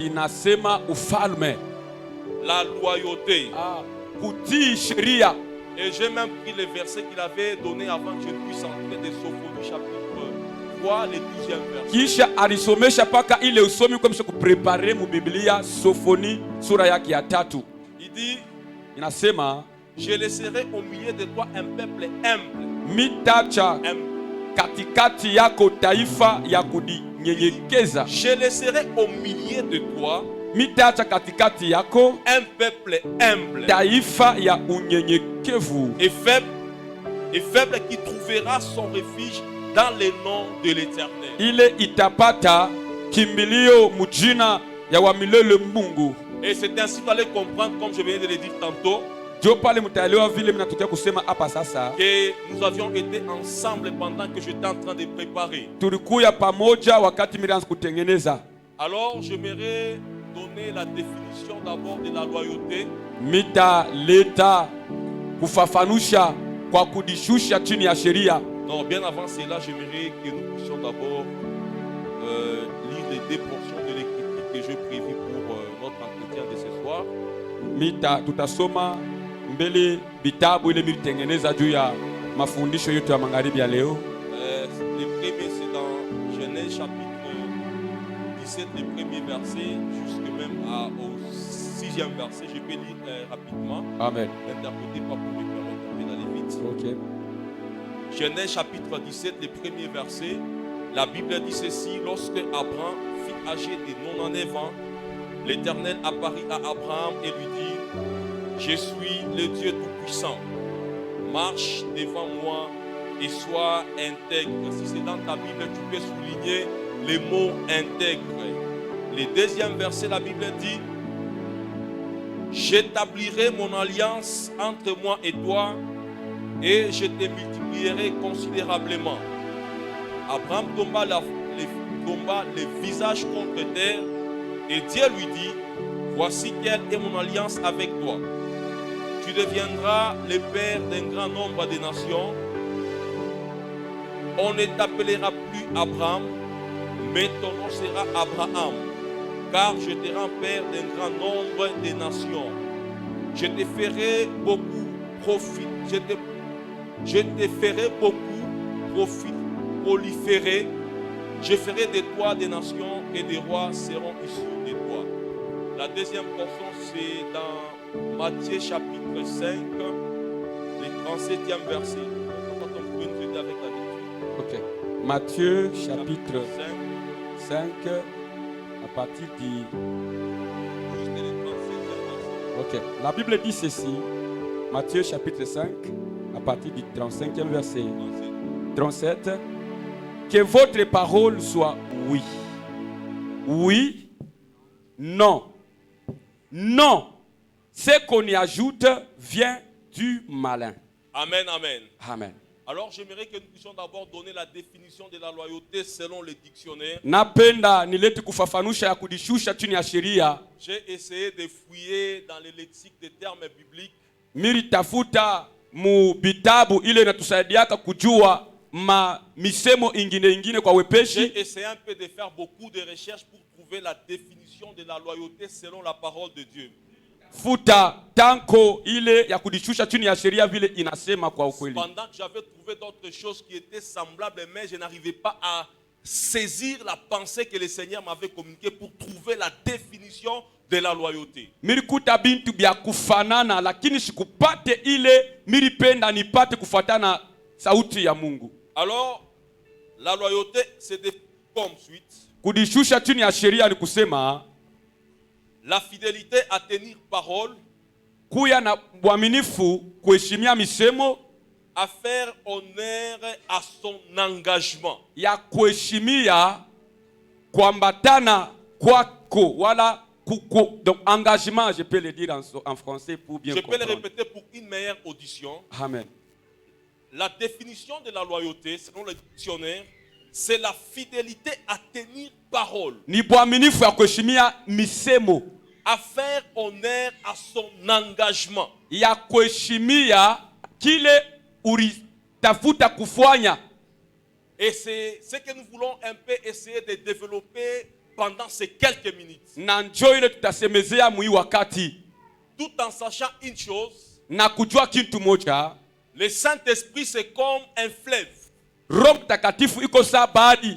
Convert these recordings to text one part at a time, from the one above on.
inasema ufalme, la loyauté. kutii sheria. Et j'ai même pris les versets qu'il avait donné avant que je puisse entrer de Sophonie chapitre 3, le 12e verset. Kisha alisomesha paka ile usomi kwa msha kuprepare mu Biblia Sofoni sura yake ya 3. Il dit, inasema je laisserai au milieu de toi un peuple humble. Mitacha katikati yako taifa ya kudinyenyekeza. Je laisserai au milieu de toi Mitacha katikati yako un peuple humble, taifa ya unyenyekevu et faible qui trouvera son refuge dans le nom de l'Éternel. Ile itapata kimbilio mujina ya wa milele Mungu. Et c'est ainsi qu'on allait comprendre, comme je venais de le dire tantôt, que nous avions été ensemble pendant que j'étais en train de préparer. Alors j'aimerais donner la définition d'abord de la loyauté. Non, bien avant cela, j'aimerais que nous puissions d'abord lire les deux portions de l'écriture que je prévis pour notre entretien de ce soir. Tutasoma mbele vitabu ile militengeneza juu ya mafundisho yetu ya magharibi ya leo. Le premier c'est dans Genèse chapitre 17, le premier verset jusque même au 6e verset. Je peux lire rapidement. Amen. Interpréter pas pour me permettre d'aller vite. OK. Genèse chapitre 17, le premier verset. La Bible dit ceci: lorsque Abraham fut âgé de 99 ans, l'Éternel apparut à Abraham et lui dit: je suis le Dieu Tout-Puissant. Marche devant moi et sois intègre. Si c'est dans ta Bible, tu peux souligner les mots intègre. Le deuxième verset, la Bible dit: j'établirai mon alliance entre moi et toi et je te multiplierai considérablement. Abraham tomba le visage contre terre et Dieu lui dit: voici quelle est mon alliance avec toi. Tu deviendras le père d'un grand nombre de nations. On ne t'appellera plus Abraham, mais ton nom sera Abraham, car je te rends père d'un grand nombre de nations. Je te ferai beaucoup proliférer. Je ferai de toi des nations et des rois seront issus de toi. La deuxième portion, c'est dans Matthieu chapitre 5, le 37e verset. Vous pouvez nous aider avec la lecture. OK. Matthieu chapitre 5 à partir du... Juste le 37e verset. OK. La Bible dit ceci. Matthieu chapitre 5 à partir du 35e verset. 37. Que votre parole soit oui. Oui. Non. Non. Ce qu'on y ajoute vient du malin. Amen, amen. Amen. Alors j'aimerais que nous puissions d'abord donner la définition de la loyauté selon le dictionnaire. Napenda nilete kufafanusha ya kudishusha chini ya sheria. J'ai essayé de fouiller dans le lexique des termes bibliques. Militafuta mu bitabu ile inatusaidiaka kujua misemo ingine kwa wepeshi. J'ai essayé un peu de faire beaucoup de recherches pour trouver la définition de la loyauté selon la parole de Dieu. Futa tanko ile ya kudishusha chini ya sheria vile inasema kwa ukweli. Pendant que j'avais trouvé d'autres choses qui étaient semblables, mais je n'arrivais pas à saisir la pensée que le Seigneur m'avait communiquée pour trouver la définition de la loyauté. Milikuta bintu bya kufanana lakini sikupate ile milipenda nipate kufuatana sauti ya Mungu. Alors la loyauté c'est comme suite. Kudishusha chini ya sheria ni kusema la fidélité à tenir parole, kuya na uaminifu kuheshimia misemo, à faire honneur à son engagement. Ya kuheshimia kuambatana kwako wala kuko. Donc engagement, je peux le dire en français pour bien comprendre. Je peux le répéter pour une meilleure audition. Amen. La définition de la loyauté selon le dictionnaire, c'est la fidélité à tenir parole. Ni uaminifu ya kuheshimia misemo. À faire honneur à son engagement. Ya kuheshimia kile ulitafuta kufanya. Et c'est ce que nous voulons un peu essayer de développer pendant ces quelques minutes. Na njoo ile tutasemezea mwi wakati. Tout en sachant une chose, Na kujua kitu moja, le Saint-Esprit c'est comme un fleuve. Roho Mtakatifu iko saa bahari.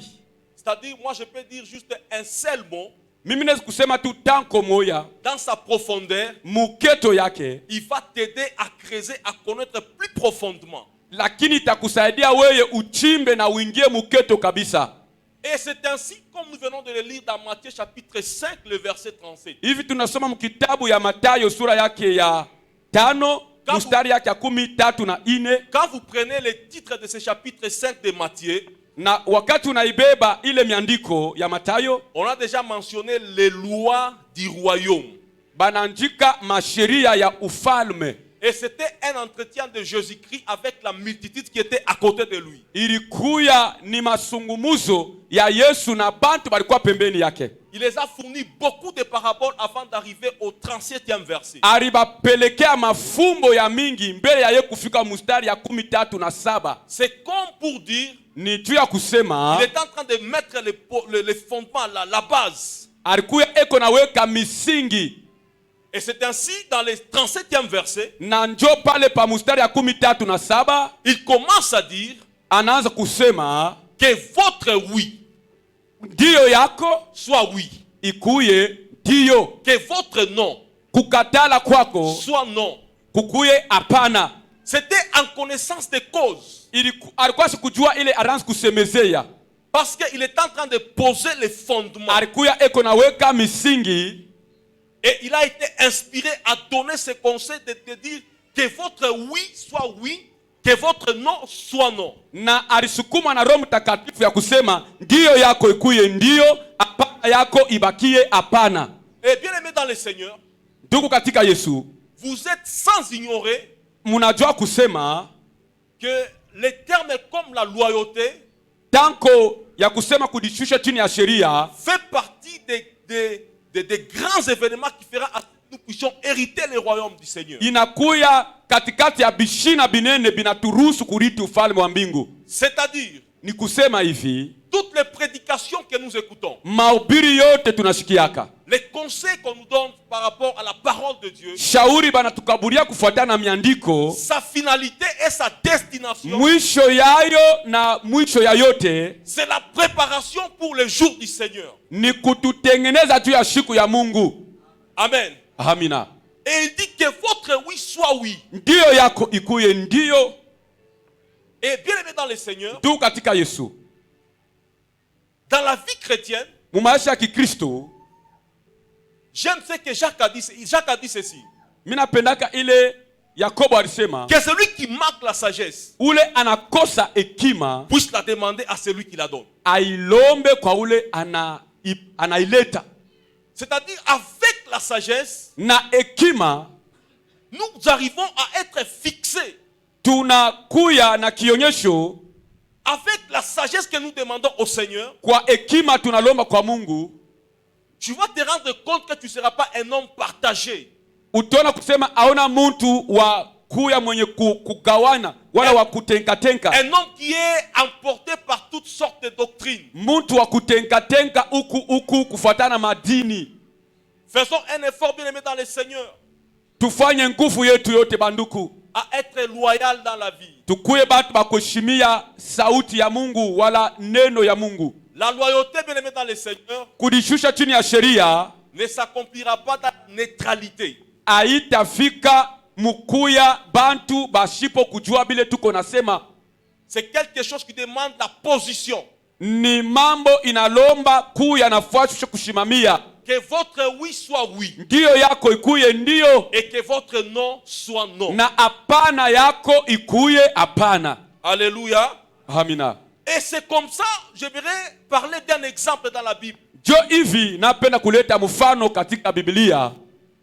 C'est-à-dire, moi je peux dire juste un seul mot. Mimi naweza kusema tu tanko moya, Dans sa profondeur, muketo yake, il va t'aider à creuser, à connaître plus profondément. lakini itakusaidia wewe uchimbe na uingie muketo kabisa. Et c'est ainsi, comme nous venons de le lire dans Matthieu chapitre 5, le verset 37. Hivi tunasoma mkitabu ya Mathayo sura yake ya 5 mstari yake ya 13 Quand vous prenez le titre de ce chapitre 5 de Matthieu, na wakati unaibeba ile miandiko ya Mathayo, on a déjà mentionné les lois du royaume. banaandika masheria ya ufalme. Et c'était un entretien de Jésus-Christ avec la multitude qui était à côté de lui. Ilikuya ni masungumuzo ya Yesu na bantu balikuwa pembeni yake. Il les a fourni beaucoup de paraboles avant d'arriver au 37e verset. Alibapelekea mafumbo ya mingi mbele ya yeye kufika mstari ya 13. C'est comme pour dire, Ni juu ya kusema il est en train de mettre les fondements, la base. alikuya eko naweka misingi. Et c'est ainsi dans le 37e verset, Na njo pale pa mstari ya 13, il commence à dire anaanza kusema que votre oui ndiyo yako soit oui, ikuye ndiyo, que votre non kukatala kwako soit non. kukuye hapana. C'était en connaissance de cause. Alikuwa sikujua ile anaanza kusemezea, Parce qu'il est en train de poser les fondements. alikuya eko naweka misingi. Et il a été inspiré à donner ce conseil de te dire que votre oui soit oui, que votre non soit non. Na alisukuma na Roho Mtakatifu ya kusema ndiyo yako ikuye ndiyo, hapana yako ibakie hapana. Et bien aimé dans le Seigneur, Ndugu katika Yesu, vous êtes sans ignorer munajua kusema que les termes comme la loyauté tanko ya kusema kujishusha chini ya sheria fait partie des grands événements qui fera à ce que nous puissions hériter le royaume du Seigneur. inakuya katikati ya bishina binene binaturuhusu kuriti ufalme wa mbingu. C'est-à-dire, Ni kusema hivi, toutes les prédications que nous écoutons, mahubiri yote tunashikiaka, les conseils qu'on nous donne par rapport à la parole de Dieu, shauri banatukaburia kufuatana na miandiko, sa finalité et sa destination, mwisho yayo na mwisho ya yote c'est la préparation pour le jour du Seigneur. ni kututengeneza juu ya siku ya Mungu. Amen. Amina. Et il dit que votre oui soit oui. Ndiyo yako ikuye ndiyo. Et bien aimé dans le Seigneur, Tu katika Yesu, dans la vie chrétienne, mu maisha ya Kikristo, j'aime ce que Jacques a dit. Jacques a dit ceci, mimi napendaka ile Yakobo alisema que celui qui manque la sagesse ule anakosa hekima puisse la demander à celui qui la donne. ailombe kwa ule anaileta. C'est-à-dire, avec la sagesse, Na hekima nous arrivons à être fixés. tunakuya na kionyesho. Avec la sagesse que nous demandons au Seigneur, Kwa hekima tunalomba kwa Mungu, tu vas te rendre compte que tu ne seras pas un homme partagé. utaona kusema aona muntu wa kuya mwenye kugawana wala wa kutenka. Un homme qui est emporté par toutes sortes de doctrines. Muntu wa kutenka huku kufuatana madini. Faisons un effort bien aimé dans le Seigneur Tufanye nguvu yetu yote banduku, à être loyal dans la vie. tukuye batu bakushimia sauti ya Mungu wala neno ya Mungu. La loyauté bien aimé dans le Seigneur Kudishusha chini ya sheria ne s'accomplira pas dans la neutralité. haitafika mukuya bantu bashipo kujua bile tuko nasema. C'est quelque chose qui demande la position. Ni mambo inalomba kuya nafuatisha kushimamia. Que votre oui soit oui Ndiyo yako ikuye ndiyo, et que votre non soit non. na hapana yako ikuye hapana. Alléluia. Amina. Et c'est comme ça, je voudrais parler d'un exemple dans la Bible. Jo hivi napenda kuleta mfano katika Biblia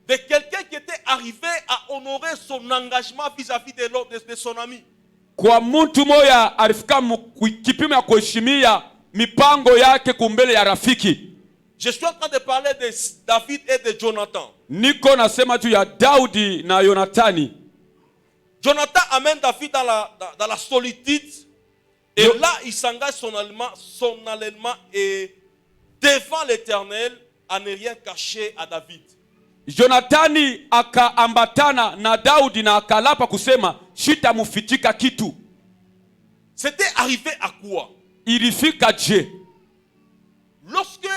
De quelqu'un qui était arrivé à honorer son engagement vis-à-vis de son ami. kwa mtu moya alifika kipimo ya kuheshimia mipango yake kumbele ya rafiki. Je suis en train de parler de David et de Jonathan. Niko nasema juu ya Daudi na Yonathani. Jonathan amène David dans la solitude. Et là, il s'engage solennellement et devant l'Éternel à ne rien cacher à David. Jonathani akaambatana na Daudi na akalapa kusema sitamufichika kitu. C'était arrivé à quoi? Ilifika je? Lorsque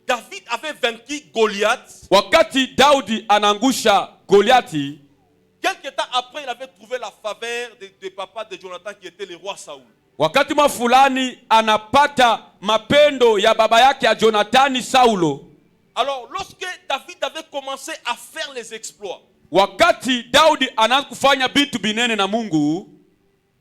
David avait vaincu Goliath, Wakati Daudi anangusha Goliati, quelque temps après, il avait trouvé la faveur de papa de Jonathan qui était le roi Saoul. wakati fulani anapata mapendo ya baba yake ya Jonathani Saulo. Alors, lorsque David avait commencé à faire les exploits, wakati Daudi anaanza kufanya vitu binene na Mungu,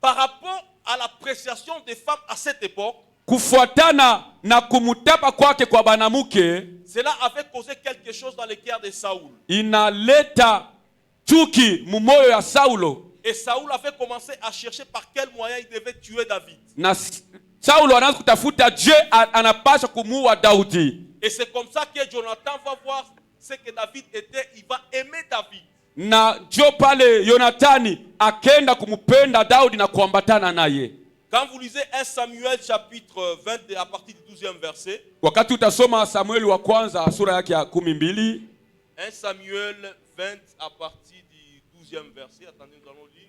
par rapport à l'appréciation des femmes à cette époque, kufuatana na kumutapa kwake kwa banamuke, cela avait causé quelque chose dans le cœur de Saoul. inaleta chuki mumoyo ya Saulo. Et Saoul avait commencé à chercher par quel moyen il devait tuer David. Na Saulo anaanza kutafuta je anapaswa kumuua Daudi. Et c'est comme ça que Jonathan va voir ce que David était. Il va aimer David. Na jo pale Yonathani akenda kumupenda Daudi na kuambatana naye. Quand vous lisez 1 Samuel chapitre 20 à partir du 12e verset. Wakati utasoma Samueli wa kwanza sura yake ya 12. 1 Samuel 20 à partir du 12e verset. Attendez, nous allons lire.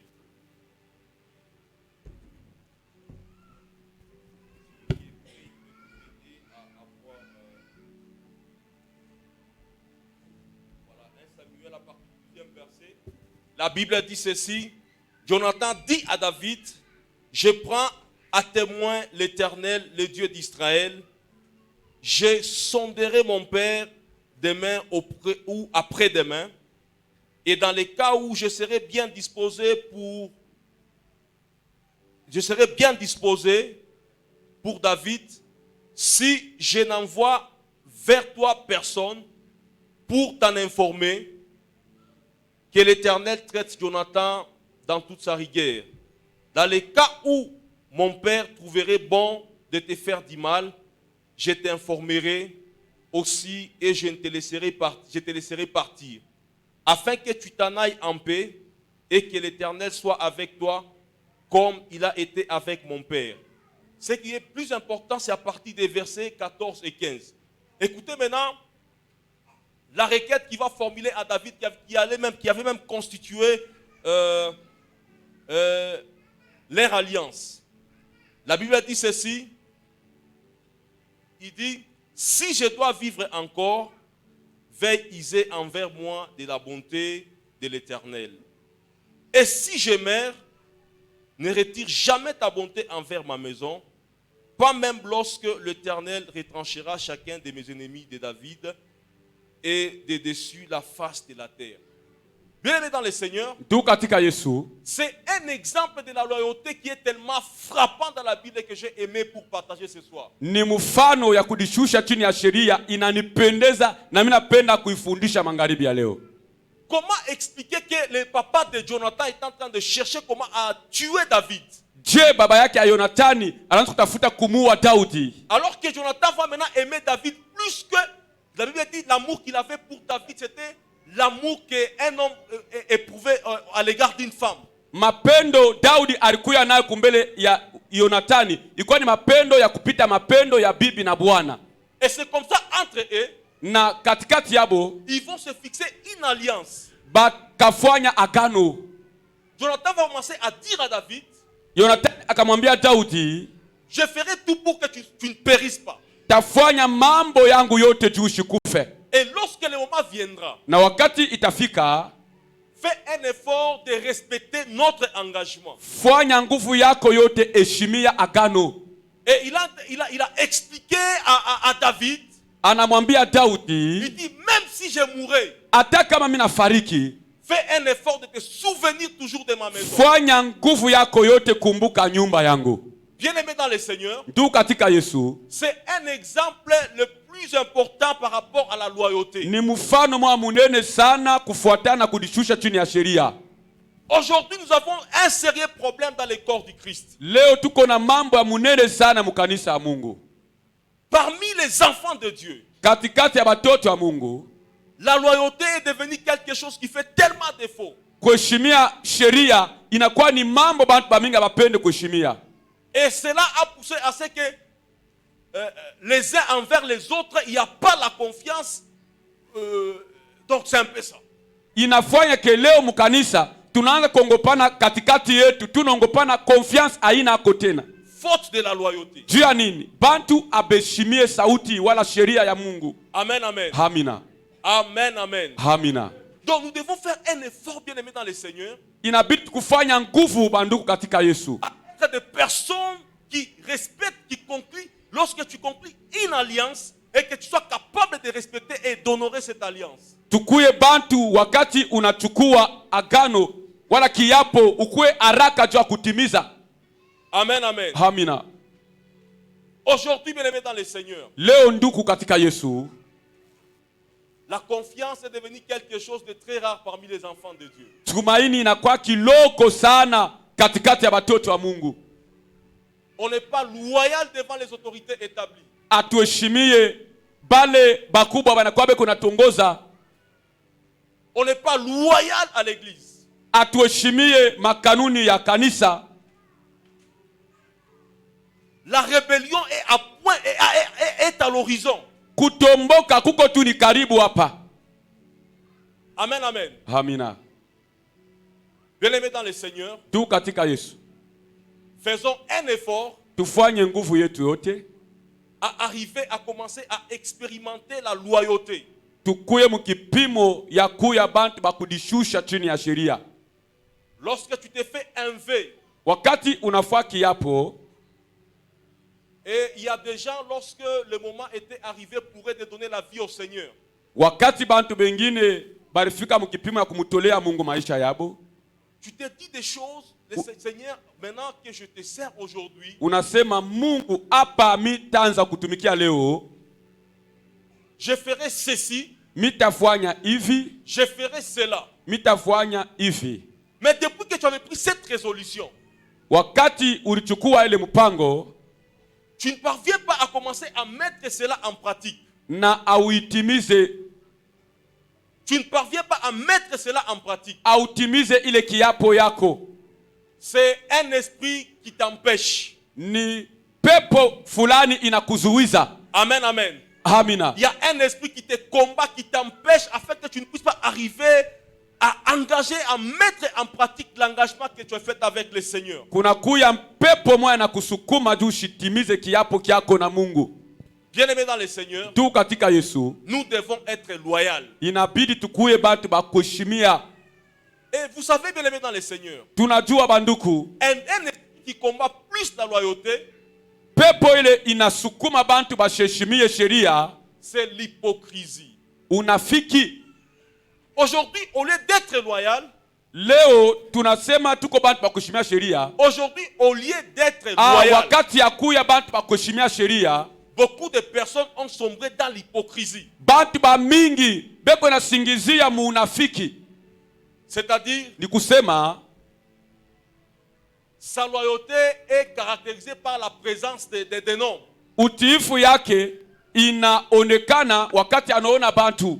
La Bible dit ceci. Jonathan dit à David, je prends à témoin l'Éternel, le Dieu d'Israël. Je sonderai mon père demain ou après-demain. Et dans les cas où je serai bien disposé pour David, si je n'envoie vers toi personne pour t'en informer, que l'Éternel traite Jonathan dans toute sa rigueur. Dans les cas où mon père trouverait bon de te faire du mal, je t'informerai aussi et je te laisserai partir, afin que tu t'en ailles en paix et que l'Éternel soit avec toi comme il a été avec mon père. Ce qui est plus important, c'est à partir des versets 14 et 15. Écoutez maintenant la requête qu'il va formuler à David, qui avait même constitué leur alliance. La Bible dit ceci. Il dit, si je dois vivre encore, veille user envers moi de la bonté de l'Éternel. Et si je meurs, ne retire jamais ta bonté envers ma maison, pas même lorsque l'Éternel retranchera chacun de mes ennemis de David et de dessus la face de la terre. Bien aimé dans le Seigneur, c'est un exemple de la loyauté qui est tellement frappant dans la Bible que j'ai aimé pour partager ce soir. Ni mfano ya kudishusha chini ya sheria inanipendeza na mimi napenda kuifundisha magharibi ya leo. Comment expliquer que le papa de Jonathan est en train de chercher comment tuer David? Je baba yake ya Yonathani anaanza kutafuta kumuua Daudi. Alors que Jonathan va maintenant aimer David plus que la Bible dit l'amour qu'il avait pour David, c'était l'amour qu'un homme éprouvait à l'égard d'une femme. Mapendo Daudi alikuwa nayo kumbele ya Yonathani ilikuwa ni mapendo ya kupita mapendo ya bibi na bwana. Et c'est comme ça entre eux, na katikati yabo ils vont se fixer une alliance. Bakafanya agano. Jonathan va commencer à dire à David, Jonathan akamwambia Daudi, je ferai tout pour que tu ne périsses pas. Tafanya mambo yangu yote juu usikufe. Et lorsque le moment viendra, na wakati itafika, fais un effort de respecter notre engagement. Fanya nguvu yako yote, heshimia agano. Et il a expliqué à David, anamwambia Daudi, il dit même si je mourrais, hata kama mimi nafariki, fais un effort de te souvenir toujours de ma maison. Fanya nguvu yako yote, kumbuka nyumba yangu. Bien-aimé dans le Seigneur, c'est un exemple le plus important par rapport à la loyauté. Aujourd'hui, nous avons un sérieux problème dans le corps du Christ. Parmi les enfants de Dieu, la loyauté est devenue quelque chose qui fait tellement défaut. Et cela a poussé à ce que les uns envers les autres, il n'y a pas la confiance. Donc c'est un peu ça. Inafanya ke leo mkanisa tunaanza kuongopana katikati yetu, tunaongopana confiance haina ako tena. Faute de la loyauté. Juu ya nini? Bantu abeshimie sauti wala sheria ya Mungu. Amen, amen. Amina. Amen, amen. Amina. Donc nous devons faire un effort, bien aimé dans le Seigneur. Inabidi kufanya nguvu banduku katika Yesu. Être des personnes qui respectent, qui concluent. Lorsque tu conclus une alliance et que tu sois capable de respecter et d'honorer cette alliance. Tukuye bantu wakati unachukua agano wala kiapo ukue haraka juu kutimiza. Amen, amen. Amina. Aujourd'hui, bien aimé dans le Seigneur, leo nduku katika Yesu, la confiance est devenue quelque chose de très rare parmi les enfants de Dieu. Tumaini inakuwa kiloko sana katikati ya watoto wa Mungu. On n'est pas loyal devant les autorités établies. Atuheshimie bale bakubwa banakuwa beko natongoza. On n'est pas loyal à l'église. Atuheshimie makanuni ya kanisa. La rébellion est à point, est à l'horizon. Kutomboka kuko tu ni karibu hapa. Amen, amen. Amina. Bien-aimés dans le Seigneur, Tu katika Yesu, faisons un effort tufanye nguvu yetu yote à arriver à commencer à expérimenter la loyauté. tukuye mukipimo ya kuya bantu bakudishusha chini ya sheria. Lorsque tu te fais un vœu, wakati unafaa kiapo, et il y a des gens, lorsque le moment était arrivé, pourraient te donner la vie au Seigneur. wakati bantu bengine barifika mukipimo ya kumutolea Mungu maisha yabo, Tu te dis des choses, le Seigneur, maintenant que je te sers aujourd'hui, unasema Mungu hapa mitanza kutumikia leo, je ferai ceci, mitafanya hivi, je ferai cela. mitafanya hivi. Mais depuis que tu avais pris cette résolution, Wakati ulichukua ile mpango tu ne parviens pas à commencer à mettre cela en pratique. na auitimize, Tu ne parviens pas à mettre cela en pratique. autimize ile kiapo yako, C'est un esprit qui t'empêche. ni pepo fulani inakuzuiza. Amen, amen. Amina. Il y a un esprit qui te combat, qui t'empêche afin que tu ne puisses pas arriver à engager, à mettre en pratique l'engagement que tu as fait avec le Seigneur. Kuna kuya pepo moya na kusukuma juu shitimize kiapo kyako na Mungu. Bien-aimés dans le Seigneur, Tu katika Yesu, nous devons être loyaux. inabidi tukuye bantu bakuheshimia. Et vous savez, bien-aimés dans le Seigneur, Tunajua banduku, un esprit qui combat plus la loyauté, pepo ile inasukuma bantu basheshimie sheria, c'est l'hypocrisie. unafiki. Aujourd'hui, au lieu d'être loyal, Leo tunasema tuko bantu bakuheshimia sheria. aujourd'hui, au lieu d'être loyal, Wakati ya kuya bantu bakuheshimia sheria, beaucoup de personnes ont sombré dans l'hypocrisie. bantu ba mingi beko na singizia muunafiki. C'est-à-dire, Ni kusema sa loyauté est caractérisée par la présence des noms. utiifu yake inaonekana wakati anaona bantu.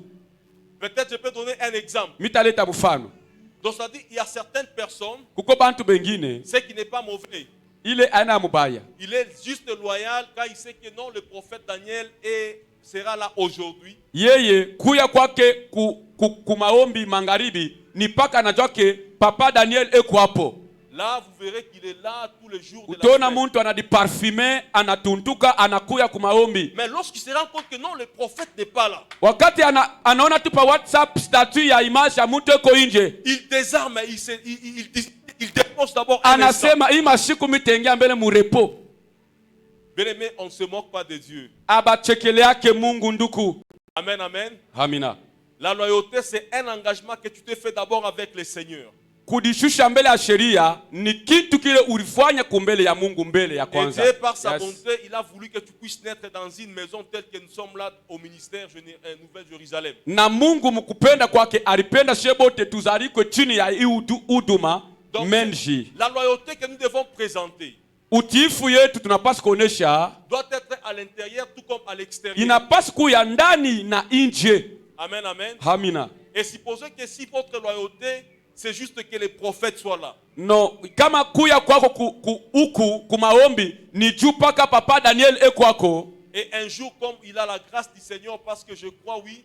Peut-être je peux donner un exemple. Mitaleta mfano. Donc, c'est-à-dire, il y a certaines personnes, Kuko bantu bengine ce qui n'est pas mauvais. ile aina mubaya. Il est juste loyal quand il sait que non, le prophète Daniel sera là aujourd'hui. Yeye kuya kwake kumaombi magharibi ni paka anajua ke papa Daniel eko hapo. Là, vous verrez qu'il est là tous les jours de la Utaona semaine. muntu anajiparfume, anatuntuka, anakuya kumaombi. Mais lorsqu'il se rend compte que non, le prophète n'est pas là, Wakati anaona tu pa WhatsApp statut ya image ya muntu eko nje, il désarme, il dépose d'abord un instant. anasema hii mashiku mitengia mbele murepo. Bien-aimé, on ne se moque pas de Dieu. Abachekele yake Mungu nduku. Amen, amen. Amina. La loyauté, c'est un engagement que tu te fais d'abord avec le Seigneur. Kudishusha mbele ya sheria ni kitu kile ulifanya kumbele ya Mungu mbele ya Et kwanza. Dieu, par sa Yes. bonté, il a voulu que tu puisses naître dans une maison telle que nous sommes là au ministère Nouvelle-Jérusalem. Na Mungu mkupenda kwake alipenda shebote tuzalikwe chini ya huduma Donc, menji. la loyauté que nous devons présenter Utiifu yetu tunapaswa kuonesha doit être à l'intérieur tout comme à l'extérieur. inapaswa kuya ndani na nje. Amen, amen. Amina. Et supposez que si votre loyauté, c'est juste que les prophètes soient là. No, kama kuya kwako huku kumaombi ni juu paka papa Daniel eko kwako. Et un jour, comme il a la grâce du Seigneur, parce que je crois, oui,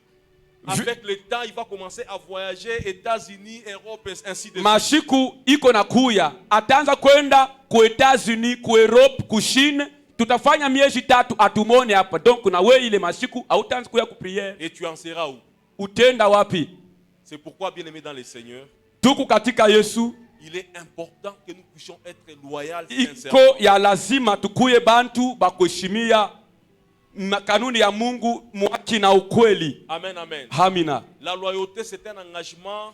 avec le temps, il va commencer à voyager, États-Unis, Europe, ainsi de suite. Mashiku iko na kuya. Ataanza kwenda ku États-Unis, ku Europe, ku Chine. Tutafanya miezi 3 atumone hapa. Donc na wewe ile mashiku hautaanza kuya ku prière. Et tu en seras où? Utenda wapi? C'est pourquoi, bien aimé dans le Seigneur, Tuku katika Yesu. il est important que nous puissions être loyaux, Iko sincèrement. ya lazima tukuye bantu bakuheshimia kanuni ya Mungu mwaki na ukweli. Amen, amen. Amina. La loyauté, c'est un engagement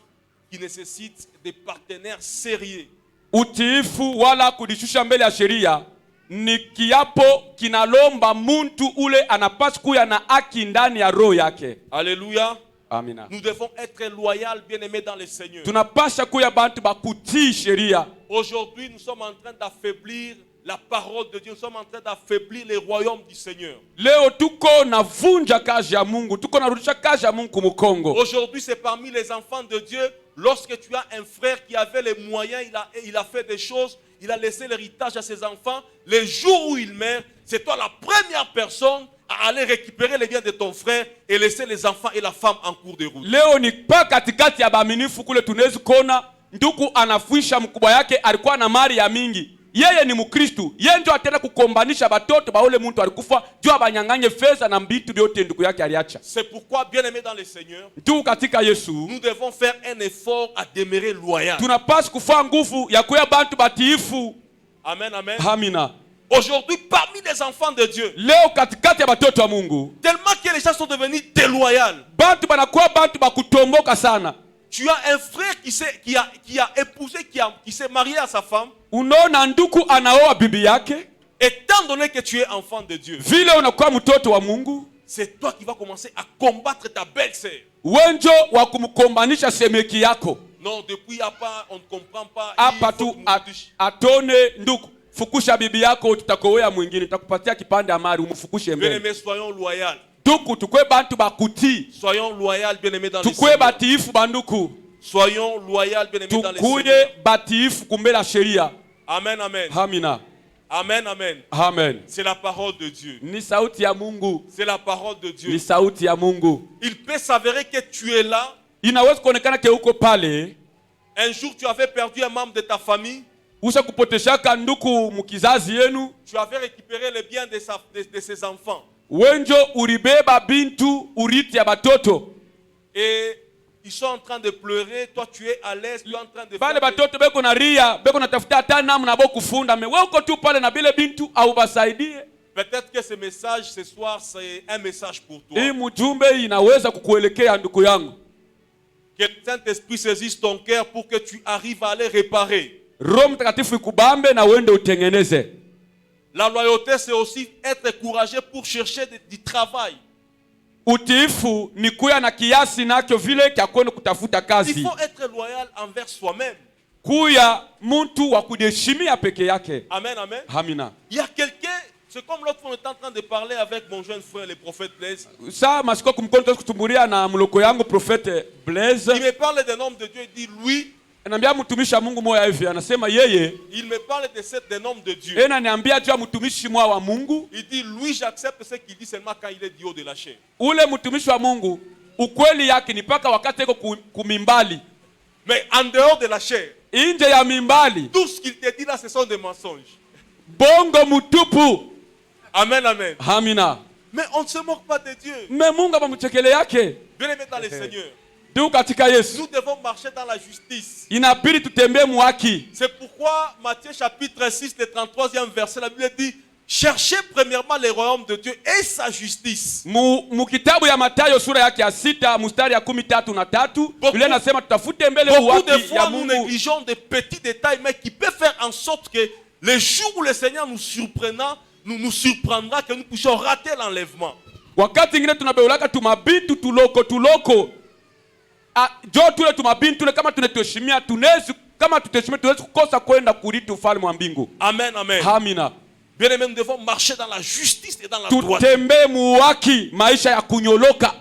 qui nécessite des partenaires sérieux. Utiifu wala kudishusha mbele ya sheria ni kiapo kinalomba muntu ule anapaswa kuya na haki ndani ya roho yake. Alléluia. Amina. Nous devons être loyaux, bien-aimés dans le Seigneur. Tunapasha kuya bantu bakutii sheria. Aujourd'hui, nous sommes en train d'affaiblir la parole de Dieu. Nous sommes en train d'affaiblir les royaumes du Seigneur. Leo tuko navunja kazi ya Mungu, tuko narudisha kazi ya Mungu Mukongo. Aujourd'hui, c'est parmi les enfants de Dieu. Lorsque tu as un frère qui avait les moyens, il a fait des choses, il a laissé l'héritage à ses enfants. Le jour où il meurt, c'est toi la première personne à aller récupérer les biens de ton frère et laisser les enfants et la femme en cours de route. Leo ni pa katikati ya baaminifu kule tunaweza kuona ndugu anafuisha mkubwa yake alikuwa na mali ya mingi. Yeye ni Mkristo. Yeye ndio atenda kukombanisha batoto ba ule muntu alikufa juu abanyanganye fedha na mbitu vyote ndugu yake aliacha. C'est pourquoi, bien-aimés dans le Seigneur, Ndugu katika Yesu, nous devons faire un effort à demeurer loyal. tunapaswa kufanya nguvu ya kuya bantu batiifu. Amen, amen. Amina. Aujourd'hui, parmi les enfants de Dieu, Leo katikati ya batoto wa Mungu, tellement que les gens sont devenus déloyaux. bantu banakuwa bantu bakutomboka sana. Tu as un frère qui a épousé, qui s'est marié à sa femme. Unaona ndugu anaoa bibi yake. Étant donné que tu es enfant de Dieu, Vile unakuwa mtoto wa Mungu, c'est toi qui vas commencer à combattre ta belle-sœur. wenjo wa kumkombanisha semeki yako. Non, depuis hapa, on ne comprend pas. Hapa tu atone ndugu, fukusha bibi yako tutakowea mwingine, tutakupatia kipande amari umfukushe mbele. Bien-aimés, soyons loyaux. Ndugu tukwe bantu bakutii. Soyons loyaux, bien-aimés dans le Tukwe Seigneur. batiifu banduku. Soyons loyaux, bien-aimés dans le Tukuye Seigneur. batiifu kumbela sheria. Amen, amen. Amina. Amen, amen. Amen. C'est la parole de Dieu. Ni sauti ya Mungu. C'est la parole de Dieu. Ni sauti ya Mungu. Il peut s'avérer que tu es là. Inaweza kuonekana ke uko pale. Un jour, tu avais perdu un membre de ta famille. Usha kupoteshaka nduku mukizazi yenu. Tu avais récupéré les biens de ses enfants. Wenjo uribeba bintu uriti ya batoto. Et ils sont en train de pleurer. Toi, tu es à l'aise. Tu es en train de Bale batoto beko na ria, beko natafuta hata namna bo kufunda. Me wewe uko tu pale na bile bintu au basaidie. Peut-être que ce message ce soir, c'est un message pour toi. Hii mjumbe inaweza kukuelekea ndugu yangu. Que le Saint-Esprit saisisse ton cœur pour que tu arrives à les réparer. Roho Mtakatifu ikubambe na uende utengeneze. La loyauté, c'est aussi être courageux pour chercher du travail. Utiifu ni kuya na kiasi nacho vile kya kwenda kutafuta Il kazi. faut être loyal envers soi-même. Kuya muntu wa kudeshimia peke yake. Amen, amen. Amina. Il y a quelqu'un, c'est comme l'autre fois on était en train de parler avec mon jeune frère, le prophète Blaise. Saa masiko kumkono kutumbulia na mloko yangu profete Blaise. Il me parle d'un homme de Dieu, il dit lui. Ananiambia mtumishi wa Mungu moya hivi, anasema yeye. Il me parle d'un homme de Dieu. Ananiambia juu ya mtumishi mwa wa Mungu. Il dit lui j'accepte ce qu'il dit seulement quand il est du haut de la chair. Ule mtumishi wa Mungu ukweli yake ni paka wakati eko kumimbali. Mais en dehors de la chair, nje ya mimbali, tout ce qu'il te dit là ce sont des mensonges. Bongo mutupu. Amen, amen. Amina. Mais on ne se moque pas de Dieu. Mais Mungu abamuchekele yake. Bien aimé dans le Seigneur. Ndugu katika Yesu. Nous devons marcher dans la justice. Inabidi tutembee muhaki. C'est pourquoi Matthieu chapitre 6, le 33e verset, la Bible dit cherchez premièrement le royaume de Dieu et sa justice. Mu kitabu ya Mathayo sura yake ya 6 mstari ya 13 Biblia inasema tutafute mbele uwaki ya Mungu. Beaucoup de fois nous négligeons des petits détails mais qui peuvent faire en sorte que le jour où le Seigneur nous surprendra que nous puissions rater l'enlèvement. Wakati ingine tunabeulaka tumabintu tuloko. Jo tule tumabintu tule kama tunatoshimia tunezi kama tuteshimia tunaweza kukosa kwenda kuriti ufalme wa mbingu. Amen, amen. Amina. Bien aimé, nous devons marcher dans la justice et dans la droiture. Tutembe muwaki maisha ya kunyoloka.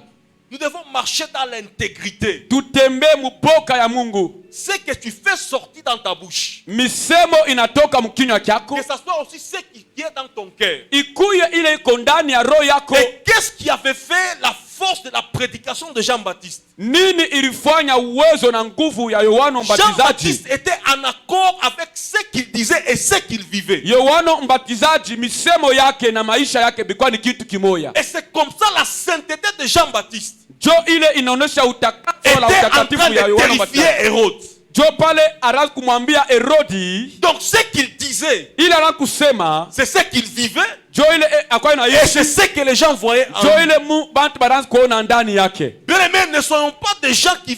Nous devons marcher dans l'intégrité. tutembee muboka ya Mungu. Ce que tu fais sortir dans ta bouche, Misemo inatoka mkinywa kyako, que ça soit aussi ce qui est dans ton cœur. ikuye ile iko ndani ya roho yako. Et qu'est-ce qui avait fait la force de la prédication de Jean-Baptiste? Nini ilifanya uwezo na nguvu ya Yohana Mbatizaji? Jean-Baptiste était en accord avec ce qu'il disait et ce qu'il vivait. Yohana Mbatizaji misemo yake na maisha yake bilikuwa ni kitu kimoya. Et c'est comme ça la sainteté de Jean-Baptiste Jo ile inaonesha utakatifu la était en train utakatifu ya de Yohana terrifier Mbatizaji. Hérode. Jo pale arazi kumwambia Herodi, Donc ce qu'il disait, ile ara kusema, c'est ce qu'il vivait jo ile akwa na et Yesu, c'est ce que les gens voyaient en jo lui. ile bantu baranzi kuona ndani yake. Bien-aimés, ne soyons pas des gens qui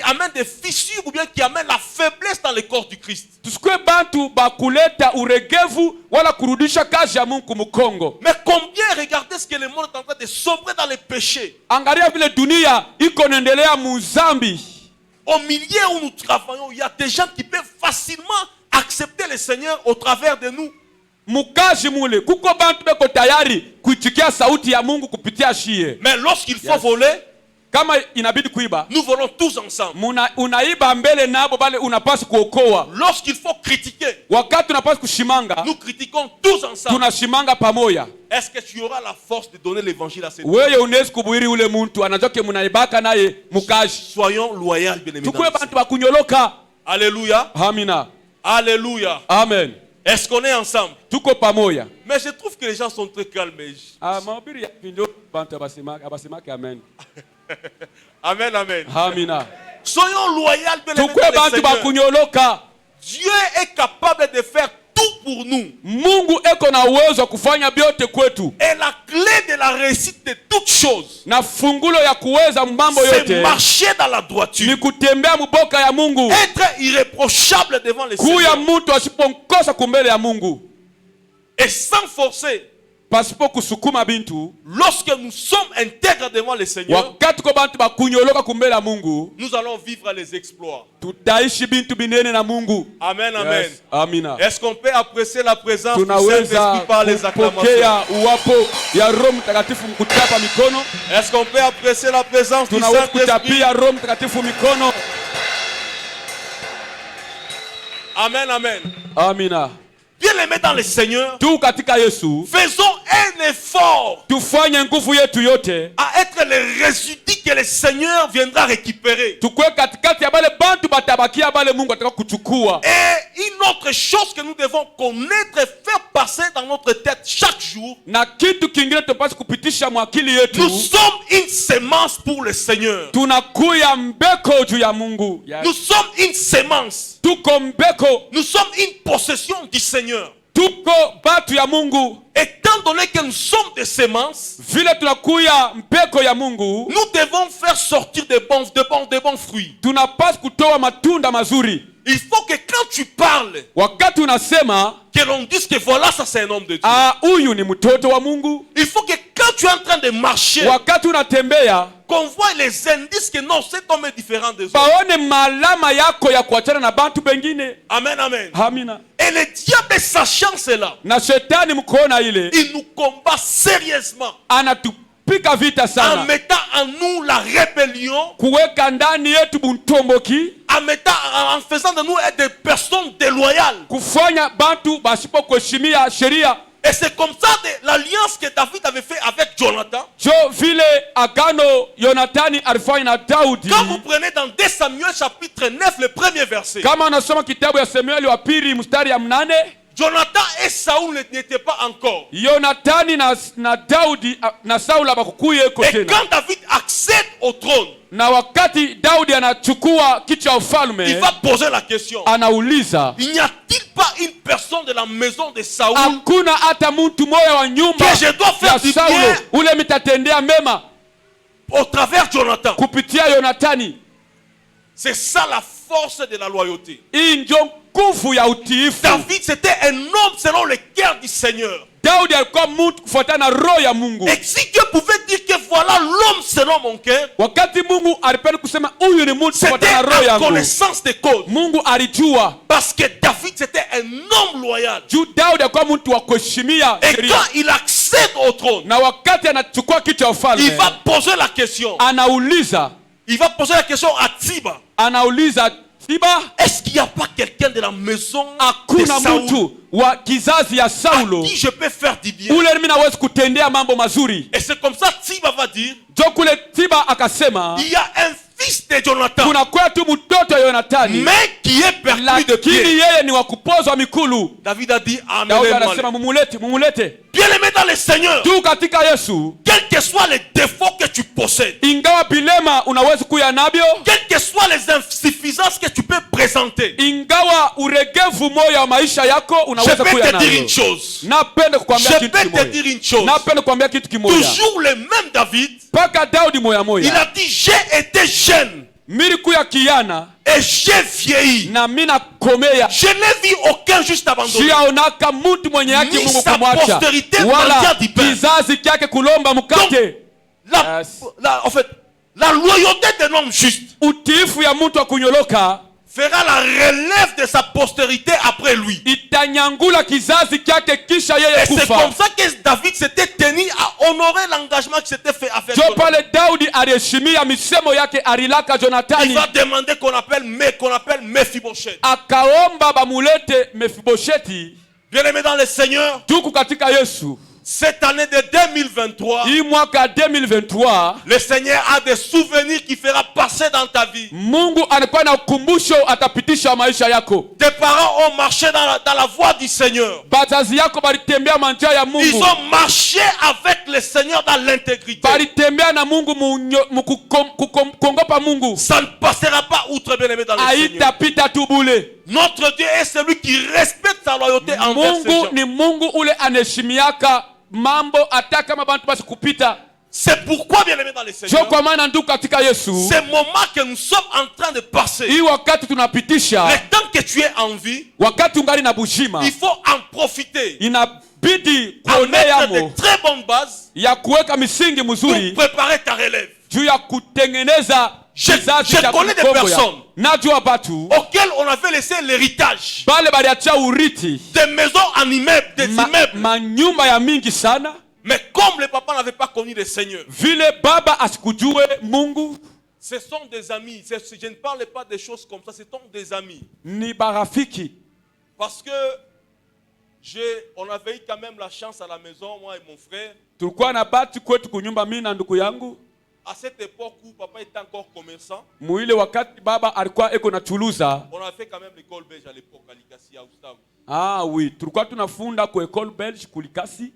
amènent des fissures ou bien qui amènent la faiblesse dans le corps du Christ. Tusikwe bantu bakuleta uregevu wala kurudisha kazi ya Mungu mkongo. Mais combien regardez ce que le monde est en train de sombrer dans les péchés. Angalia vile dunia iko naendelea muzambi. Au milieu où nous travaillons, il y a des gens qui peuvent facilement accepter le Seigneur au travers de nous. Mukazi mule kuko bantu beko tayari kuitikia sauti ya Mungu kupitia shie. Mais lorsqu'il faut voler, Kama inabidi kuiba, nous volons tous ensemble. unaiba mbele nabo bale unapaswa kuokoa. Lorsqu'il faut critiquer, Wakati unapaswa kushimanga, nous critiquons tous ensemble. tunashimanga pamoja. Est-ce que tu auras la force de donner l'évangile à cette personne? Wewe unaweza kubuiri ule muntu anajoke munaibaka naye mukazi. Soyons loyaux, bien-aimés. Tukue bantu bakunyoloka. Alléluia. Amina. Alléluia. Amen. Est-ce qu'on est ensemble? Tuko pamoja. Mais je trouve que les gens sont très calmes. Mahubiri ya pinyo bantu abasemake amen. Amen, amen. Amina. Soyons loyaux, bien-aimés, Tukue dans le bantu Seigneur. bakunyoloka. Dieu est capable de faire tout pour nous. Mungu eko na uwezo wa kufanya vyote kwetu. Et la clé de la réussite de toutes choses, Na fungulo ya kuweza mambo c'est yote marcher dans la droiture. ni kutembea muboka ya Mungu. Être irréprochable devant le Kuya Seigneur. mtu asiponkosa kumbele ya Mungu. Et sans forcer. Pasipo kusukuma bintu. Lorsque nous sommes intègres devant le Seigneur, Wakati ko bantu bakunyoloka kumbele ya Mungu, nous allons vivre les exploits. tutaishi bintu binene na Mungu. Amen, amen. Yes. Amina. Est-ce qu'on peut apprécier la présence du Tunaweza Saint-Esprit par les acclamations? kupokea uwapo ya Roho Mtakatifu mkutapa mikono. Est-ce qu'on peut apprécier la présence du Tunaweza Saint-Esprit? kutapia Roho Mtakatifu mikono. Amen, amen. Amina. Bien-aimés dans le Seigneur, Tu katika Yesu, faisons un effort tufanye nguvu yetu yote. à être les résidus que le Seigneur viendra récupérer. Tukue katikati ya bale bantu batabakia bale Mungu ataka kuchukua. Et une autre chose que nous devons connaître et faire passer dans notre tête chaque jour, Na kitu kingine tupasi kupitisha mwakili yetu. nous sommes une semence pour le Seigneur. Tunakuya mbeko juu ya Mungu. Nous sommes une semence. Tuko mbeko. Nous sommes une possession du Seigneur. Tuko batu ya Mungu. Étant donné que nous sommes des semences, Vile tunakuya mbeko ya Mungu, nous devons faire sortir de bons fruits. tunapasi kutoa matunda mazuri. Il faut que quand tu parles, Wakati unasema, que l'on dise que voilà, ça c'est un homme de Dieu. huyu ni mtoto wa Mungu. Il faut que quand tu es en train de marcher, Wakati unatembea, qu'on voit les indices que non, cet homme est différent des autres. paone malama yako ya kuachana na bantu bengine. Amen, amen. Amina. Et le diable, sachant cela, Na shetani mkoona ile, il nous combat sérieusement anatupika vita en sana. mettant en nous la rébellion, Kuweka ndani yetu buntomboki, en faisant de nous être des personnes déloyales. kufanya bantu basipo kuheshimia sheria. Et c'est comme ça l'alliance que David avait fait avec Jonathan. Jo vile agano Yonatani alifanya na Daudi. Quand vous prenez dans 2 Samuel chapitre 9 le premier verset, Kama unasoma kitabu ya Samueli wa pili mstari ya 8, Jonathan et Saoul n'étaient pas encore. Yonatani na Daudi na Saula bakukuye eko Et tena. quand David accède au trône, Na wakati Daudi anachukua kiti cha il ufalme, va poser la question. anauliza, Il n'y a-t-il pas une personne de la maison de Saoul hakuna hata mtu moya wa nyumba que je dois faire ya du Saulo bien ule mitatendea mema au travers de Jonathan? kupitia Yonatani? C'est ça la force de la loyauté. Hii ndio nguvu ya utiifu. David, c'était un homme selon le cœur du Seigneur. Daudi alikuwa mtu kufuatana na roho ya Mungu. Et si Dieu pouvait dire que voilà l'homme selon mon cœur, Wakati Mungu alipenda kusema huyu ni mtu c'était kufuatana na roho en yangu, connaissance de cause. Mungu alijua. Parce que David c'était un homme loyal. Juu Daudi alikuwa mtu wa kuheshimia Et sheria. quand il accède au trône, Na wakati anachukua kiti cha il ufalme, va poser la question. anauliza À Tsiba. Tiba, Est-ce qu'il n'y a pas quelqu'un de la maison de hakuna Saoul mtu wa kizazi ya à Saulo qui je peux faire du bien? ule mimi naweza kutendea mambo mazuri? Et c'est comme ça Tsiba va dire, Jo kule Tiba akasema il y a un fils de Jonathan, kuna kwetu mtoto wa Yonathani, mais qui est perdu de lakini pied. yeye ni wa kupozwa mikulu. David a dit, Daudi amenez-moi. anasema mumulete. Bien-aimé dans le Seigneur, Tu katika Yesu, quels que soient les défauts que tu possèdes, ingawa bilema unaweza kuya nabyo, quelles que soient les insuffisances que tu peux présenter, ingawa uregevu moyo wa maisha yako je unaweza peux kuya te dire nabyo. une chose. Napenda kukwambia Je kitu peux te kimoja. dire une chose. Napenda kukwambia kitu kimoja. Toujours le même David, Paka Daudi moya il moya. a dit, j'ai été jeune Miri kuya kiana et j'ai vieilli. na mina komea. Je n'ai vu aucun juste abandonné. Siyaonaka mtu mwenye yake Ni Mungu sa kumwacha. posterité Wala mangia du pain. kizazi kyake kulomba mkate. Yes. En fait, la loyauté d'un homme juste Utiifu ya mtu wa kunyoloka fera la relève de sa postérité après lui. itanyangula kizazi kyake kisha Et yeye c'est kufa. comme ça que David s'était tenu à honorer l'engagement qui s'était fait avec Jo Jonathan. pale Daudi aliheshimia misemo yake alilaka Il Jonathani, va demander qu'on appelle Mephibosheth. akaomba bamulete Mefibosheti. Bien-aimé dans le Seigneur, Tuku katika Yesu. cette année de 2023, Hii mwaka 2023 le Seigneur a des souvenirs qui fera passer dans ta vie. Mungu anakuwa na ukumbusho atapitisha maisha yako. Tes parents ont marché dans la voie du Seigneur. Bazazi yako balitembea manjia ya Ils Mungu. ont marché avec le Seigneur dans l'intégrité. Balitembea na Mungu kukongopa Mungu. Ça ne passera pas outre, bien-aimé dans le Seigneur. Haitapita tu bule. Notre Dieu est celui qui respecte sa loyauté envers ses Mungu gens. ni Mungu ule anaheshimiaka mambo hata kama bantu basi kupita. C'est pourquoi, bien-aimé dans le Jo Seigneur, kwa maana ndugu katika Yesu, ces moments que nous sommes en train de passer, hii wakati tunapitisha, le temps que tu es en vie, wakati ungali na bushima, il faut en profiter. inabidi À mettre kuoneamo de très bonnes bases ya kuweka misingi pour mzuri préparer ta relève. juu ya kutengeneza kizazi Je cha connais des Kongo ya. personnes Najua batu auxquels on avait laissé l'héritage bale baliacha urithi des maisons en immeubles, des immeubles. manyumba ya mingi sana, Mais comme les papas n'avaient pas connu le Seigneur, vile baba asikujue Mungu, ce sont des amis. Je ne parle pas des choses comme ça, ce sont des amis. ni barafiki. Parce que on avait eu quand même la chance à la maison, moi et mon frère. Tulikuwa na bati kwetu kunyumba, mimi na ndugu yangu. À cette époque où papa était encore commerçant, Muile wakati baba alikuwa eko na chuluza. on a fait quand même l'école belge à l'époque, à Likasi, à Oustavu. Ah oui, tulikuwa tunafunda ku école belge kulikasi.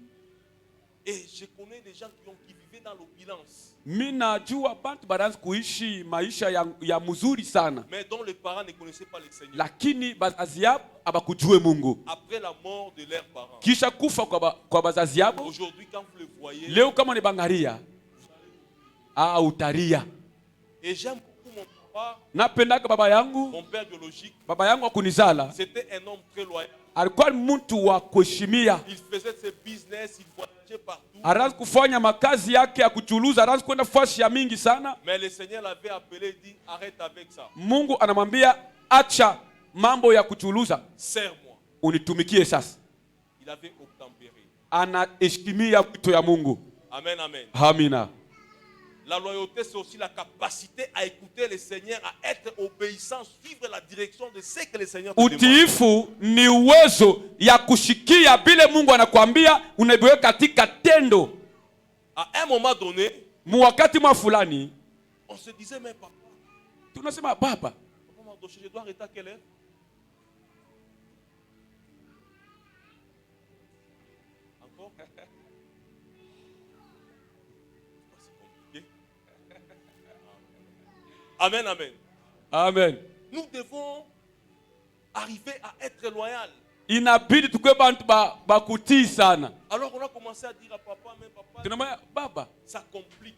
Et je connais des gens qui vivaient dans l'opulence, Mimi najua bantu banaanza kuishi maisha ya mzuri sana, mais dont les parents ne connaissaient pas le Seigneur. lakini bazazi yao abakujue Mungu. Après la mort de leurs parents. Kisha kufa kwa bazazi yao, Aujourd'hui, quand vous le voyez, leo kama ni bangaria utaria. et j'aime beaucoup mon papa, Napendaka baba yangu. mon père biologique. Baba yangu akunizala C'était un homme très loyal. alikuwa mtu wa kuheshimia. Il faisait ses business, il voyageait partout. Arazi kufanya makazi yake ya kuchuluza, arazi kwenda fashi ya mingi sana. Mais le Seigneur l'avait appelé et dit, arrête avec ça. Mungu anamwambia acha mambo ya kuchuluza, Sers-moi. unitumikie sasa. Il avait obtempéré. Anaheshimia wito ya Mungu. Amen, amen. Amina. La loyauté, c'est aussi la capacité à écouter le Seigneur, à être obéissant, suivre la direction de ce que le Seigneur te demande. Utiifu ni uwezo ya kushikia bile Mungu anakuambia, unaiweka katika tendo. À un moment donné, Wakati mwa fulani on se disait, mais papa, tunasema baba, papa Mardoché, je dois arrêter à quelle heure? Encore? C'est compliqué. Amen, amen. amen. Nous devons arriver à être loyal. Inabidi tukwe bantu bakutii sana. Alors on a commencé à dire à papa, mais papa, Tunamwambia baba, ça complique.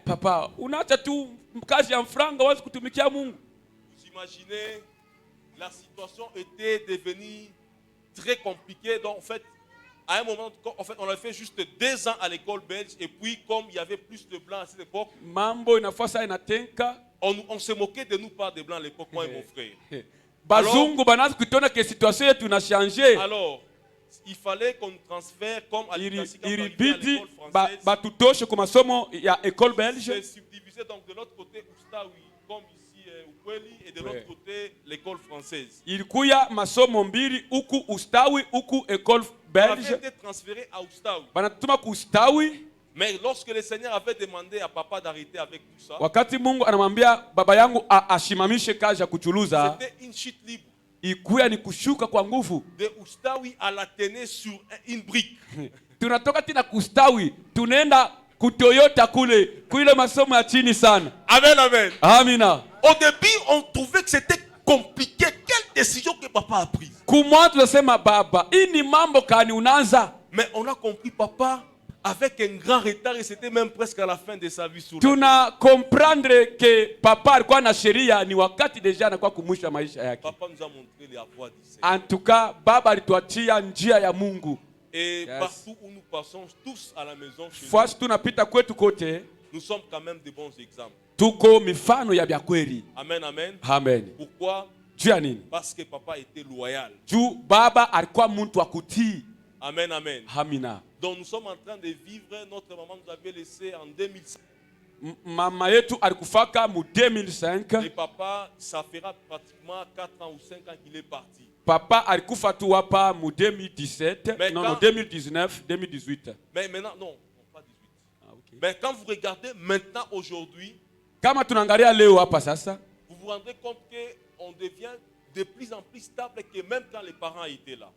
papa, unaacha tu kazi ya mfranga wazi kutumikia Mungu. Vous imaginez, la situation était devenue très compliquée. Donc en fait, À un moment, en fait, on a fait juste 2 ans à l'école belge. Et puis, comme il y avait plus de blancs à cette époque, mambo inafasa inatenka on se moquait de nous par des blancs à l'époque, moi et mon frère. bazungu banaanza kuitona ke situation yetu ina changer. Alors, il fallait qu'on transfère comme à ilibidi l'école française. batutoshe kwa masomo ya école belge. C'est subdivisé donc de l'autre côté Ustawi, comme ici Ukweli, et de l'autre côté l'école française. Ilikuya masomo mbili huku Ustawi huku école On belge. avait été transféré à Ustawi. Banatuma ku Ustawi. Mais lorsque le Seigneur avait demandé à papa d'arrêter avec tout ça, Wakati Mungu anamwambia baba yangu ashimamishe kazi ya kuchuluza, c'était une chute libre. ikuya ni kushuka kwa nguvu. De Ustawi à l'Athénée sur une brique. Tunatoka tena kustawi, tunaenda kutoyota kule masomo ya chini sana. Amen, amen. Amina. Au début, on trouvait que c'était compliqué. Quelle décision que papa a prise. Kumwanzo tunasema baba, hii ni mambo kani unaanza. Mais on a compris papa avec un grand retard et c'était même presque à la fin de sa vie sur la Tuna comprendre que papa alikuwa na sheria ni wakati deja anakuwa kumwisha maisha yake. Papa nous a montré la voie du Seigneur. En tout cas, baba alituachia njia ya Mungu. Et partout où nous passons, tous à la maison chez Fasi tunapita kwetu kote, nous sommes quand même de bons exemples. tuko mifano ya vya kweli. Amen, amen. Amen. Pourquoi? Juu ya nini? Parce que papa était loyal. Juu baba alikuwa mtu wa kutii. Amen, amen. Amina. Donc nous sommes en train de vivre, notre maman nous avait laissé en 2005. Mama yetu alikufaka mu 2005. Et papa, ça fera pratiquement 4 ans ou 5 ans qu'il est parti. Papa alikufa tu hapa mu 2017. Mais non, quand... non, 2019, 2018. Mais maintenant, non, pas 18. Ah, okay. Mais quand vous regardez maintenant, aujourd'hui, kama tunaangalia leo hapa sasa, vous vous rendez compte qu'on devient de plus en plus stable que même quand les parents étaient là.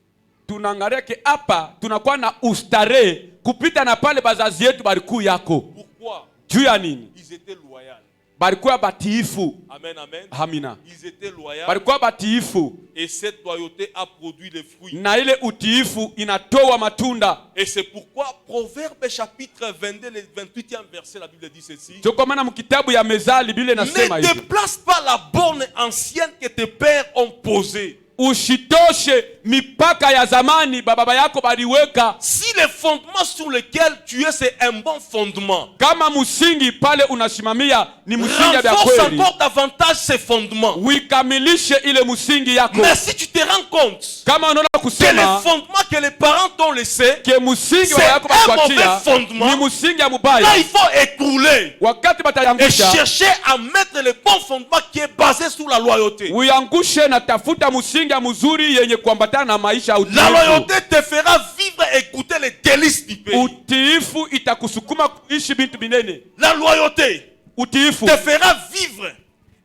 tunaangalia ke hapa tunakuwa na ustare kupita na pale bazazi yetu baliku yako. Pourquoi? Juu ya nini? Ils étaient loyaux. Balikuwa batiifu. Amen, amen. Amina. Ils étaient loyaux. Balikuwa batiifu. Et cette loyauté a produit des fruits. Na ile utiifu inatoa matunda. Et c'est pourquoi Proverbe chapitre 22, le 28e verset, la Bible dit ceci. Kwa maana mkitabu ya Mezali Biblia inasema hivi. Ne déplace pas la borne ancienne que tes pères ont posée. Ushitoshe mipaka ya zamani baba yako baliweka. Si le fondement sur lequel tu es c'est un bon fondement, kama musingi pale unasimamia ni musingi ya renforce kweli, encore davantage ces fondements. uikamilishe ile musingi yako. Mais si tu te rends compte kama unaona que kusema le fondement que les parents t'ont laissé, ke musingi wa c'est yako un mauvais bakuachia fondement, ni musingi ya là mubaya, il faut écrouler wakati et batayangusha chercher à mettre le bon fondement qui est basé sur la loyauté. uyangushe na tafuta musingi ya mzuri yenye kuambatana na maisha ya La utiifu. loyauté te fera vivre et goûter les délices du pays. Utiifu itakusukuma kuishi bintu binene. La loyauté Utiifu te fera vivre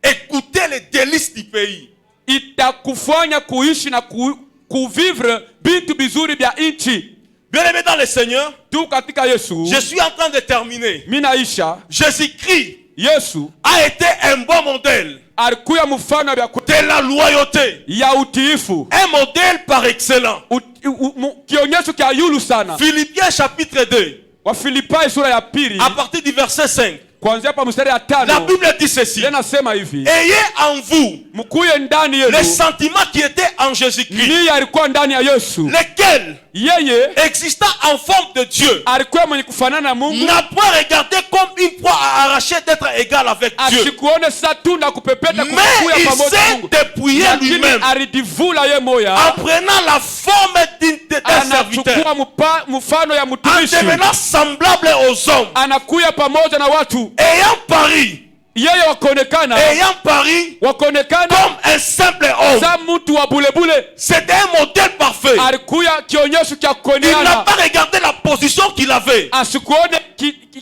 et goûter les délices du pays. itakufanya kuishi na kuvivre bintu bizuri bya nchi. Bien-aimé dans le Seigneur, Tu katika Yesu, je suis en train de terminer. minaisha. Jésus-Christ Yesu a été un bon modèle alikuya mfano ya de la loyauté, ya utiifu, un modèle par excellence. kionyesho kia yulu sana. Philippiens chapitre 2, Wa Filipai sura ya pili à partir du verset 5, kuanzia hapa mstari ya la 5, Bible dit ceci: yanasema hivi: ayez en vous mkuye ndani les yenu sentiments qui étaient en Jésus-Christ, niye alikuwa ndani ya Yesu, lesquels, yeye existant en forme de Dieu, alikuwa mwenye kufanana na Mungu, n'a point regardé comme une proie à arracher d'être égal avec Dieu, asikuone satunda kupepeta mais kukuya il pamoja na s'est Mungu, dépouillé lakini lui-même alijivula ye en moya, prenant la forme d'un serviteur, anachukua mfano ya en mtumishi, devenant semblable aux hommes, anakuya pamoja na watu, ayant pari yeye wakonekana comme un simple homme. sa mtu wa bulebule. C'était un modèle parfait. Alikuya kionyesho kia Il n'a kuoneana, pas regardé la position qu'il avait asikuone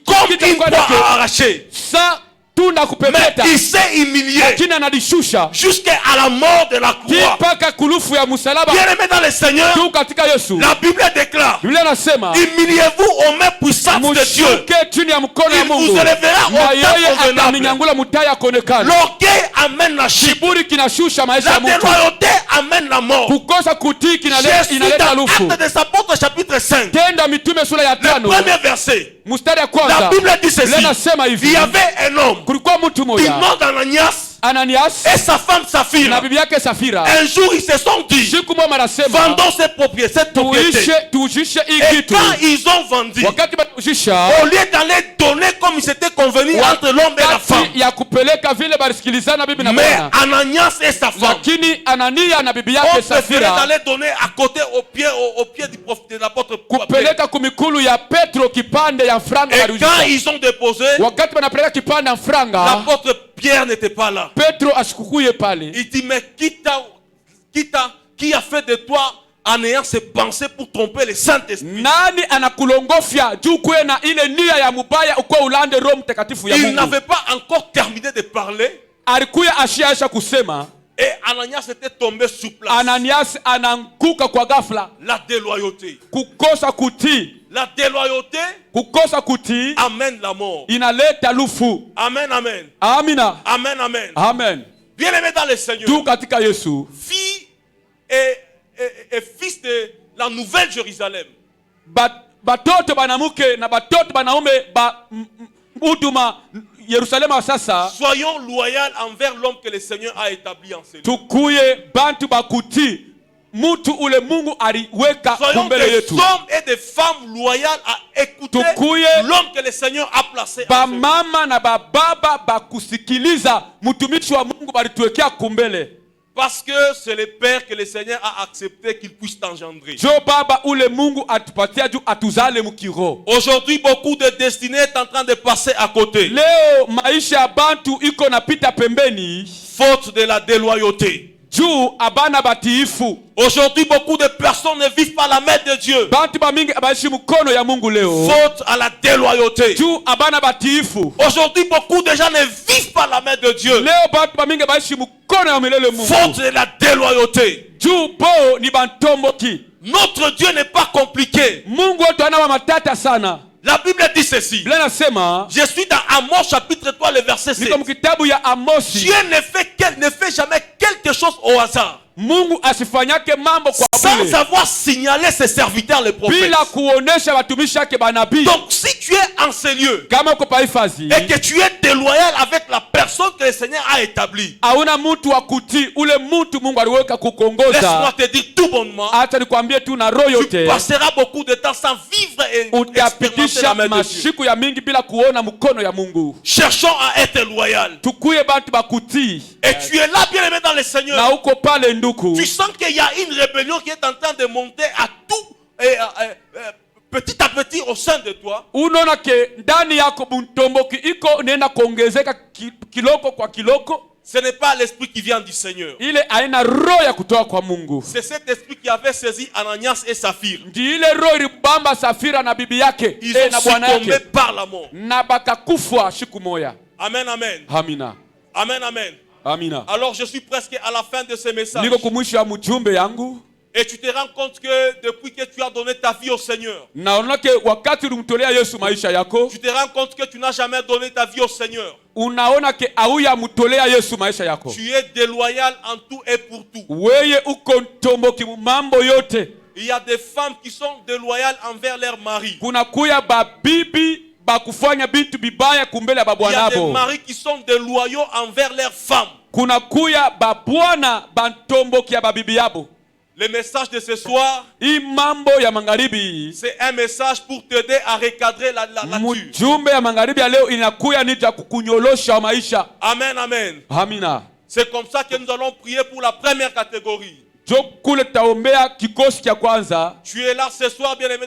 comme une proie à arracher, sa tunda mais kupepeta, il s'est humilié lakini analishusha jusqu'à la mort de la croix. mpaka kulufu ya msalaba. Bien-aimé dans le Seigneur, Tu katika Yesu, la Bible déclare: Biblia inasema humiliez-vous aux mains puissantes de Dieu, mushuke chini ya mkono ya il vous Mungu, élèvera na au yeye temps convenable. ataminyangula mutaya konekana. L'orgueil amène la chute, Kiburi kinashusha maisha la ya mtu, déloyauté amène la mort. kukosa kutii Je suis inaleta dans lufu. Actes des Apôtres chapitre 5, Tenda Mitume sura ya le 5 premier verset. mstari ya La kwanza, Bible dit ceci: Biblia inasema il hivi: y avait un homme kulikuwa mtu du mmoja nom d'Ananias Ananias et sa femme na Saphira, bibi yake Safira un jour ils se sont dit, siku moja wanasema vendons cette propriété. tuujishe hii Et kitu. quand ils ont vendu, Wakati wanaujisha, au lieu d'aller donner comme il s'était convenu entre l'homme et la femme, wakati ya kupeleka vile balisikilizana bibi na mais bwana, Ananias et sa femme lakini Anania na bibi ont yake préféré Safira d'aller donner à côté au pied du prophète, de l'apôtre Paul. kupeleka kumikulu ya Petro kipande ya franga Et quand waliujisha. ils ont déposé, Wakati wanapeleka kipande ya franga, l'apôtre Pierre n'était pas là. Petro asikukuye pale. Il dit, mais qui a fait de toi en ayant ces pensées pour tromper le Saint-Esprit? Nani anakulongofya juu kuwe na ile nia ya mubaya ukwe ulande Roho Mtakatifu ya Il Mungu? n'avait pas encore terminé de parler. Alikuya ashiaisha kusema, Et Ananias était tombé sur place. Ananias ananguka kwa ghafla. La déloyauté. Kukosa kutii. La déloyauté Kukosa kutii amène la mort. inaleta lufu. Amen, amen. Amina. Amen, amen. Amen. Bien-aimé dans le Seigneur, Tu katika Yesu, fille et fils de la nouvelle Jérusalem, batoto banamuke na batoto banaume huduma Yerusalema wa sasa, soyons loyaux envers l'homme que le Seigneur a établi en ce lieu. tukuye bantu bakuti mutu ule Mungu aliweka Soyons kumbele des yetu. hommes et des femmes loyales à écouter Tukuye l'homme que le Seigneur a placé en ba ce lieu. mama na bababa bakusikiliza mtumishi wa Mungu balituwekea kumbele. Parce que c'est le Père que le Seigneur a accepté qu'il puisse t'engendrer. Jo baba ule Mungu atupatia juu atuzale mukiro. Aujourd'hui, beaucoup de destinées est en train de passer à côté. Leo maisha ya bantu iko napita pembeni Faute de la déloyauté. juu abana batiifu. Aujourd'hui, beaucoup de personnes ne vivent pas la main de Dieu. Bantu bamingi abaishi mkono ya Mungu leo Faute à la déloyauté. juu abana batiifu. Aujourd'hui, beaucoup de gens ne vivent pas la main de Dieu. Leo bantu bamingi abaishi mkono ya milele Mungu Faute de la déloyauté. juu po ni bantomboki. Notre Dieu n'est pas compliqué. Mungu wetu ana matata sana. La Bible dit ceci. Biblia nasema, Je suis dans Amos chapitre 3, le verset 7. niko mkitabu ya Amosi, Dieu ne fait jamais quelque chose au hasard. Mungu asifanyake mambo kwa Sans bure avoir signalé ses serviteurs les prophètes. bila kuonesha watumishi wake banabii. Donc si tu es en ces lieux Kama uko paifazi et que tu es déloyal avec la personne que le Seigneur a établie, hauna mtu wa kutii ule mtu Mungu aliweka laisse-moi kukongoza, te dire tout bonnement, acha nikwambie tu na roho tu yote, passeras beaucoup de temps sans vivre et expérimenter utapitisha la main de Dieu. mashiku ya mingi bila kuona mkono ya Mungu. Cherchons à être loyal. Tukuye bantu bakutii. Et tu es là bien aimé dans le Seigneur. Na uko pale nduku, Tu sens qu'il y a une rébellion qui est en train de monter à tout et petit à petit au sein de toi. unaona ke ndani yako buntomboki iko nenda kuongezeka kiloko kwa kiloko. Ce n'est pas l'esprit qui vient du Seigneur. Ile aina roho ya kutoka kwa Mungu. C'est cet esprit qui avait saisi Ananias et Saphir. Ndi ile roho ilibamba Safira na bibi yake Ils ont na bwana succombé yake par la mort. na bakakufwa siku moya. Amen, amen. Amina. Amen, amen. Amina. Alors je suis presque à la fin de ce message. Niko kumwisho wa mjumbe yangu. Et tu te rends compte que depuis que tu as donné ta vie au Seigneur, Naona ke wakati ulimtolea Yesu maisha yako, tu te rends compte que tu n'as jamais donné ta vie au Seigneur. unaona ke auya mtolea Yesu maisha yako. Tu es déloyal en tout et pour tout. Weye uko ntomboki mambo yote. Il y a des femmes qui sont déloyales envers leur mari. Kuna kuya babibi bakufanya bintu bibaya kumbele ya Il y a des babwanabo. maris qui sont déloyaux envers leurs femmes. Kuna kuya babwana bantomboki ya babibi yabo. Le message de ce soir, Hii mambo ya magharibi, c'est un message pour t'aider à recadrer la nature. mjumbe ya magharibi ya leo inakuya nija kukunyolosha maisha. Amen, amen. Amina. C'est comme ça que nous allons prier pour la première catégorie. Jo kule taombea kikosi cha kwanza. Tu es là ce soir, bien-aimé.